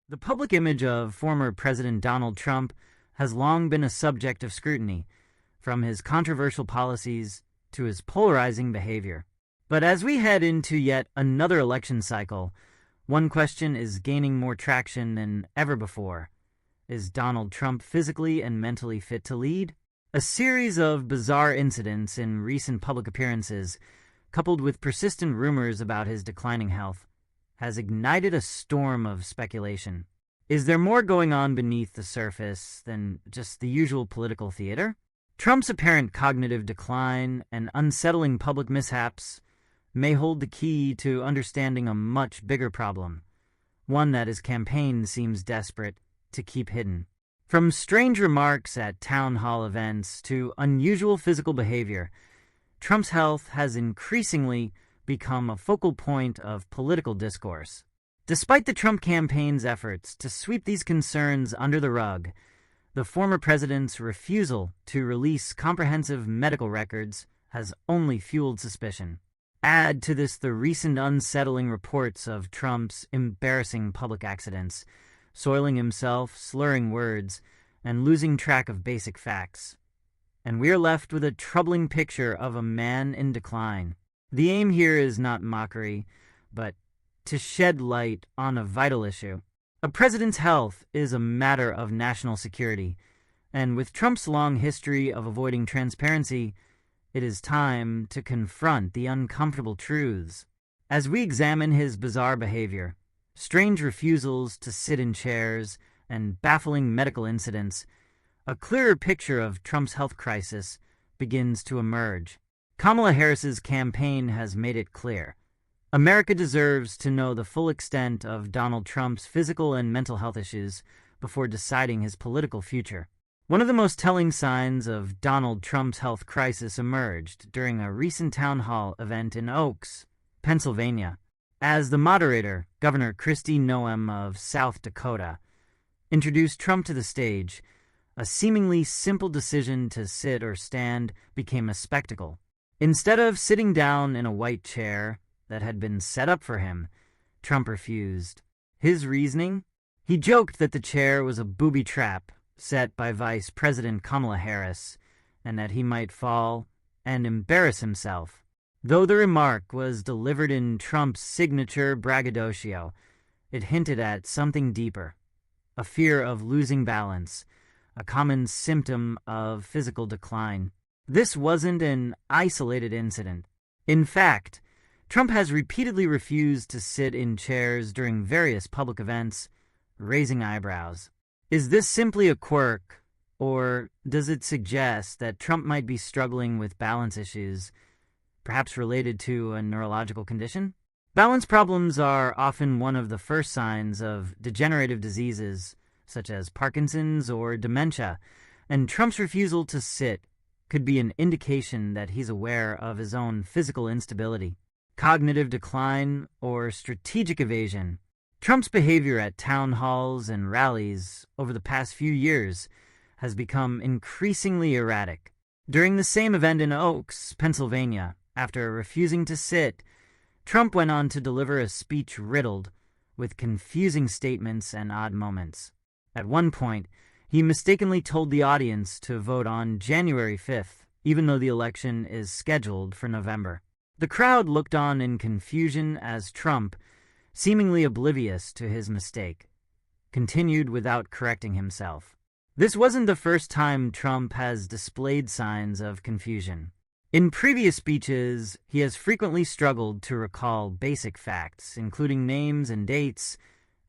The public image of former President Donald Trump has long been a subject of scrutiny, from his controversial policies to his polarizing behavior. But as we head into yet another election cycle, one question is gaining more traction than ever before. Is Donald Trump physically and mentally fit to lead? A series of bizarre incidents in recent public appearances, coupled with persistent rumors about his declining health, has ignited a storm of speculation. Is there more going on beneath the surface than just the usual political theater? Trump's apparent cognitive decline and unsettling public mishaps may hold the key to understanding a much bigger problem, one that his campaign seems desperate to keep hidden. From strange remarks at town hall events to unusual physical behavior, Trump's health has increasingly become a focal point of political discourse. Despite the Trump campaign's efforts to sweep these concerns under the rug, the former president's refusal to release comprehensive medical records has only fueled suspicion. Add to this the recent unsettling reports of Trump's embarrassing public accidents, soiling himself, slurring words, and losing track of basic facts, and we're left with a troubling picture of a man in decline. The aim here is not mockery, but to shed light on a vital issue. A president's health is a matter of national security, and with Trump's long history of avoiding transparency, it is time to confront the uncomfortable truths. As we examine his bizarre behavior, strange refusals to sit in chairs, and baffling medical incidents, a clearer picture of Trump's health crisis begins to emerge. Kamala Harris's campaign has made it clear. America deserves to know the full extent of Donald Trump's physical and mental health issues before deciding his political future. One of the most telling signs of Donald Trump's health crisis emerged during a recent town hall event in Oaks, Pennsylvania, as the moderator, Governor Kristi Noem of South Dakota, introduced Trump to the stage. A seemingly simple decision to sit or stand became a spectacle. Instead of sitting down in a white chair that had been set up for him, Trump refused. His reasoning? He joked that the chair was a booby trap set by Vice President Kamala Harris, and that he might fall and embarrass himself. Though the remark was delivered in Trump's signature braggadocio, it hinted at something deeper, a fear of losing balance, a common symptom of physical decline. This wasn't an isolated incident. In fact, Trump has repeatedly refused to sit in chairs during various public events, raising eyebrows. Is this simply a quirk, or does it suggest that Trump might be struggling with balance issues, perhaps related to a neurological condition? Balance problems are often one of the first signs of degenerative diseases, such as Parkinson's or dementia, and Trump's refusal to sit could be an indication that he's aware of his own physical instability, cognitive decline, or strategic evasion. Trump's behavior at town halls and rallies over the past few years has become increasingly erratic. During the same event in Oaks, Pennsylvania, after refusing to sit, Trump went on to deliver a speech riddled with confusing statements and odd moments. At one point, he mistakenly told the audience to vote on January 5th, even though the election is scheduled for November. The crowd looked on in confusion as Trump, seemingly oblivious to his mistake, continued without correcting himself. This wasn't the first time Trump has displayed signs of confusion. In previous speeches, he has frequently struggled to recall basic facts, including names and dates,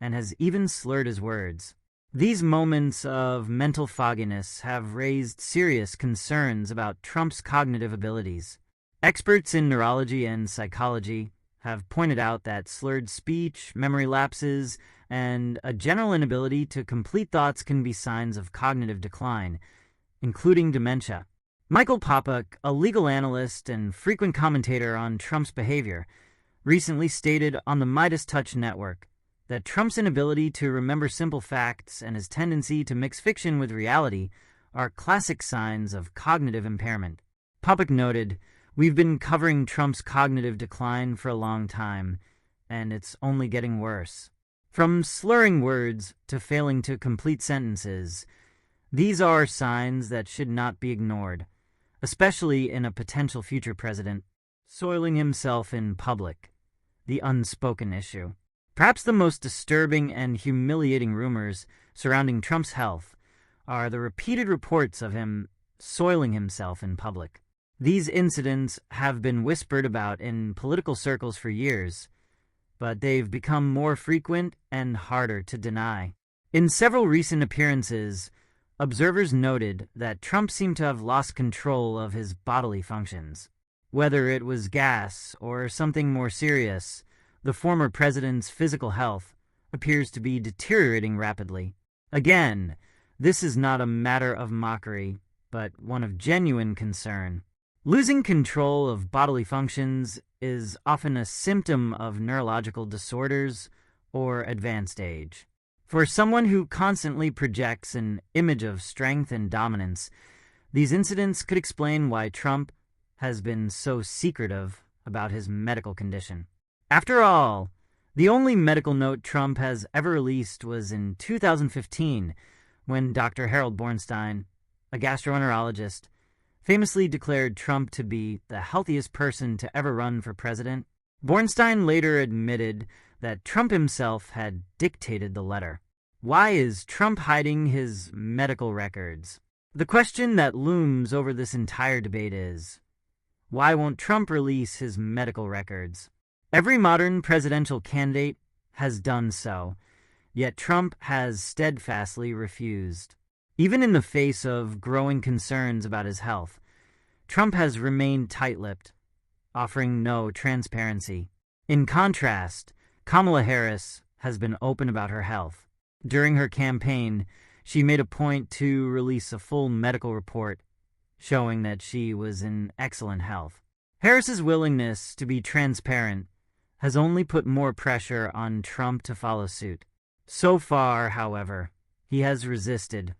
and has even slurred his words. These moments of mental fogginess have raised serious concerns about Trump's cognitive abilities. Experts in neurology and psychology have pointed out that slurred speech, memory lapses, and a general inability to complete thoughts can be signs of cognitive decline, including dementia. Michael Popuk, a legal analyst and frequent commentator on Trump's behavior, recently stated on the Midas Touch network that Trump's inability to remember simple facts and his tendency to mix fiction with reality are classic signs of cognitive impairment. Popuk noted, "We've been covering Trump's cognitive decline for a long time, and it's only getting worse." From slurring words to failing to complete sentences, these are signs that should not be ignored, especially in a potential future president soiling himself in public, the unspoken issue. Perhaps the most disturbing and humiliating rumors surrounding Trump's health are the repeated reports of him soiling himself in public. These incidents have been whispered about in political circles for years, but they've become more frequent and harder to deny. In several recent appearances, observers noted that Trump seemed to have lost control of his bodily functions. Whether it was gas or something more serious, the former president's physical health appears to be deteriorating rapidly. Again, this is not a matter of mockery, but one of genuine concern. Losing control of bodily functions is often a symptom of neurological disorders or advanced age. For someone who constantly projects an image of strength and dominance, these incidents could explain why Trump has been so secretive about his medical condition. After all, the only medical note Trump has ever released was in 2015, when Dr. Harold Bornstein, a gastroenterologist, famously declared Trump to be the healthiest person to ever run for president. Bornstein later admitted that Trump himself had dictated the letter. Why is Trump hiding his medical records? The question that looms over this entire debate is, why won't Trump release his medical records? Every modern presidential candidate has done so, yet Trump has steadfastly refused. Even in the face of growing concerns about his health, Trump has remained tight-lipped, offering no transparency. In contrast, Kamala Harris has been open about her health. During her campaign, she made a point to release a full medical report showing that she was in excellent health. Harris's willingness to be transparent has only put more pressure on Trump to follow suit. So far, however, he has resisted,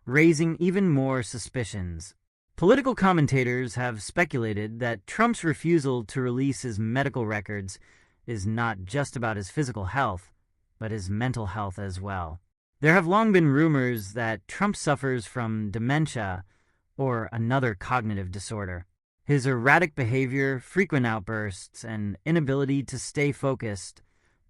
raising even more suspicions. Political commentators have speculated that Trump's refusal to release his medical records is not just about his physical health, but his mental health as well. There have long been rumors that Trump suffers from dementia or another cognitive disorder. His erratic behavior, frequent outbursts, and inability to stay focused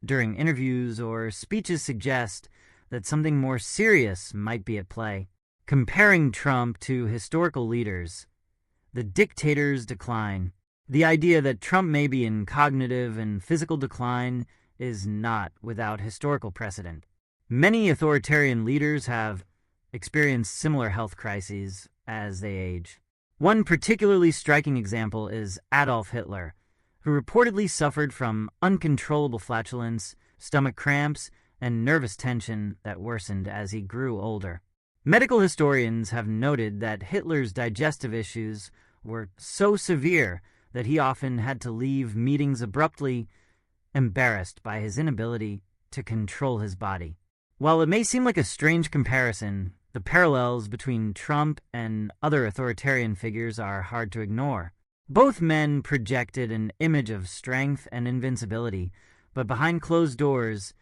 during interviews or speeches suggest that something more serious might be at play. Comparing Trump to historical leaders, the dictator's decline. The idea that Trump may be in cognitive and physical decline is not without historical precedent. Many authoritarian leaders have experienced similar health crises as they age. One particularly striking example is Adolf Hitler, who reportedly suffered from uncontrollable flatulence, stomach cramps, and nervous tension that worsened as he grew older. Medical historians have noted that Hitler's digestive issues were so severe that he often had to leave meetings abruptly, embarrassed by his inability to control his body. While it may seem like a strange comparison, the parallels between Trump and other authoritarian figures are hard to ignore. Both men projected an image of strength and invincibility, but behind closed doors,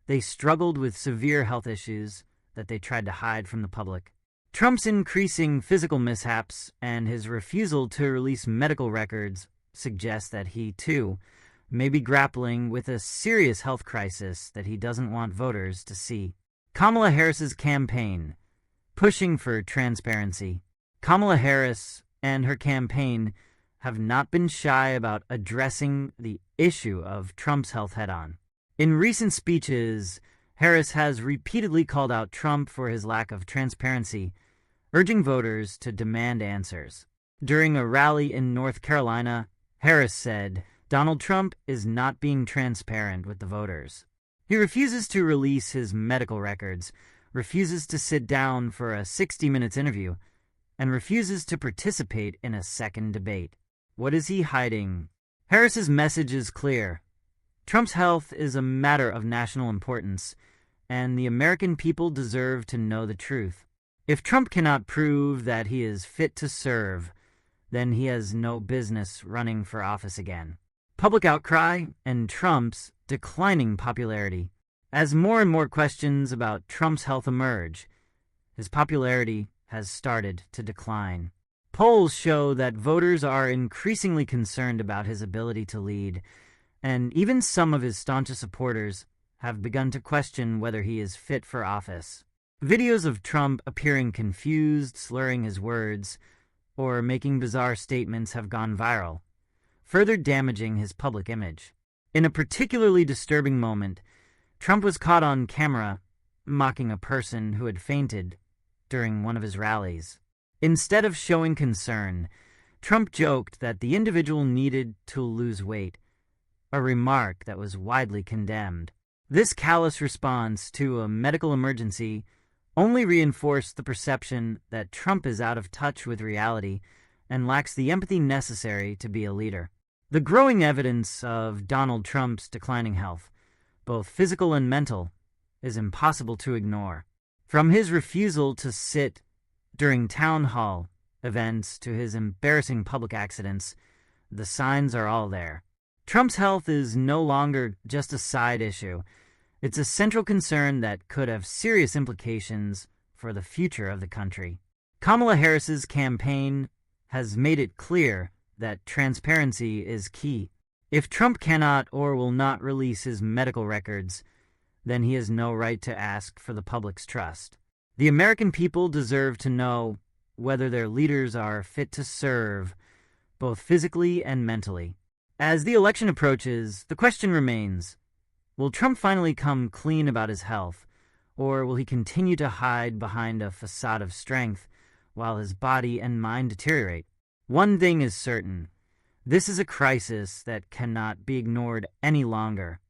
they struggled with severe health issues that they tried to hide from the public. Trump's increasing physical mishaps and his refusal to release medical records suggest that he, too, may be grappling with a serious health crisis that he doesn't want voters to see. Kamala Harris's campaign, pushing for transparency. Kamala Harris and her campaign have not been shy about addressing the issue of Trump's health head-on. In recent speeches, Harris has repeatedly called out Trump for his lack of transparency, urging voters to demand answers. During a rally in North Carolina, Harris said, "Donald Trump is not being transparent with the voters." He refuses to release his medical records, refuses to sit down for a 60 minutes interview, and refuses to participate in a second debate. What is he hiding? Harris's message is clear. Trump's health is a matter of national importance, and the American people deserve to know the truth. If Trump cannot prove that he is fit to serve, then he has no business running for office again. Public outcry and Trump's declining popularity As more and more questions about Trump's health emerge, his popularity has started to decline. Polls show that voters are increasingly concerned about his ability to lead, and even some of his staunchest supporters have begun to question whether he is fit for office. Videos of Trump appearing confused, slurring his words, or making bizarre statements have gone viral, further damaging his public image. In a particularly disturbing moment, Trump was caught on camera mocking a person who had fainted during one of his rallies. Instead of showing concern, Trump joked that the individual needed to lose weight, a remark that was widely condemned. This callous response to a medical emergency only reinforced the perception that Trump is out of touch with reality and lacks the empathy necessary to be a leader. The growing evidence of Donald Trump's declining health, both physical and mental, is impossible to ignore. From his refusal to sit during town hall events to his embarrassing public accidents, the signs are all there. Trump's health is no longer just a side issue. It's a central concern that could have serious implications for the future of the country. Kamala Harris's campaign has made it clear that transparency is key. If Trump cannot or will not release his medical records, then he has no right to ask for the public's trust. The American people deserve to know whether their leaders are fit to serve, both physically and mentally. As the election approaches, the question remains, will Trump finally come clean about his health, or will he continue to hide behind a facade of strength while his body and mind deteriorate? One thing is certain. This is a crisis that cannot be ignored any longer.